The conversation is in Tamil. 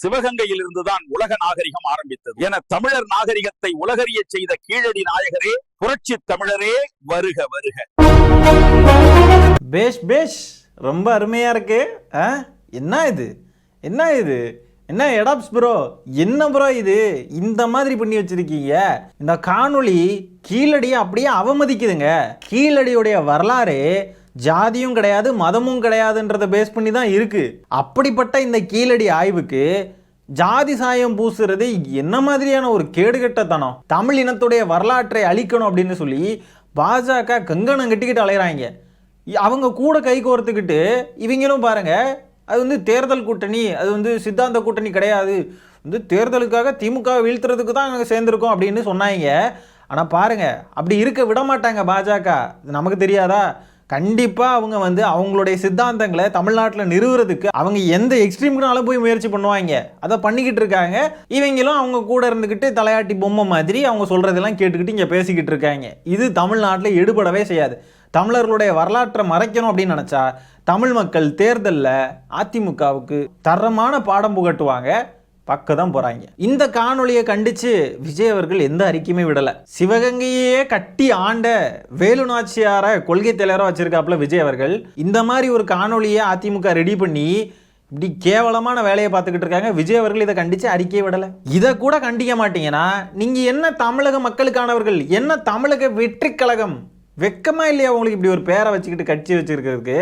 சிவகங்கையில் இருந்துதான் உலக நாகரிகம் ஆரம்பித்தது என தமிழர் நாகரிகத்தை உலகறிய செய்த கீழடி நாயகரே, புரட்சி தமிழரே, வருக வருக. பேஷ் பேஷ், ரொம்ப அருமையா இருக்கு. என்ன இது என்ன இது என்ன எடாப்ஸ் ப்ரோ, என்ன ப்ரோ இது இந்த மாதிரி பண்ணி வச்சிருக்கீங்க? இந்த காணொளி கீழடியை அப்படியே அவமதிக்குதுங்க. கீழடியுடைய வரலாறு ஜாதியும் கிடையாது மதமும் கிடையாதுன்றதை பேஸ் பண்ணி தான் இருக்கு. அப்படிப்பட்ட இந்த கீழடி ஆய்வுக்கு ஜாதி சாயம் பூசுறது என்ன மாதிரியான ஒரு கேடுகட்டத்தனம்? தமிழ் இனத்துடைய வரலாற்றை அழிக்கணும் அப்படின்னு சொல்லி பாஜக கங்கணம் கட்டிக்கிட்டு அலைகிறாங்க. அவங்க கூட கை கோர்த்துக்கிட்டு இவங்களும் பாருங்க, அது வந்து தேர்தல் கூட்டணி, அது வந்து சித்தாந்த கூட்டணி கிடையாது, வந்து தேர்தலுக்காக திமுக வீழ்த்துறதுக்கு தான் நாங்கள் சேர்ந்துருக்கோம் அப்படின்னு சொன்னாங்க. ஆனால் பாருங்க, அப்படி இருக்க விட மாட்டாங்க பாஜக. இது நமக்கு தெரியாதா? கண்டிப்பாக அவங்க வந்து அவங்களுடைய சித்தாந்தங்களை தமிழ்நாட்டில் நிறுவுறதுக்கு அவங்க எந்த எக்ஸ்ட்ரீம்னாலும் போய் முயற்சி பண்ணுவாங்க. அதை பண்ணிக்கிட்டு இருக்காங்க. இவங்களும் அவங்க கூட இருந்துக்கிட்டு தலையாட்டி பொம்மை மாதிரி அவங்க சொல்கிறதெல்லாம் கேட்டுக்கிட்டு இங்கே பேசிக்கிட்டு இருக்காங்க. இது தமிழ்நாட்டில் எடுபடவே செய்யாது. தமிழர்களுடைய வரலாற்றை மறைக்கணும் அப்படின்னு நினச்சா தமிழ் மக்கள் தேர்தலில் அதிமுகவுக்கு தரமான பாடம் புகட்டுவாங்க, பக்கதான் போகிறாங்க. இந்த காணொலியை கண்டித்து விஜய் அவர்கள் எந்த அறிக்கையுமே விடலை. சிவகங்கையே கட்டி ஆண்ட வேலு நாச்சியாரை கொள்கை தலைவராக வச்சிருக்காப்புல விஜய் அவர்கள் இந்த மாதிரி ஒரு காணொலியை அதிமுக ரெடி பண்ணி இப்படி கேவலமான வேலையை பார்த்துக்கிட்டு இருக்காங்க. விஜய் அவர்கள் இதை கண்டித்து அறிக்கையை விடலை. இதை கூட கண்டிக்க மாட்டீங்கன்னா நீங்கள் என்ன தமிழக மக்களுக்கானவர்கள், என்ன தமிழக வெற்றி கழகம்? வெக்கமா இல்லையா உங்களுக்கு இப்படி ஒரு பேரை வச்சுக்கிட்டு கட்சி வச்சிருக்கிறதுக்கு?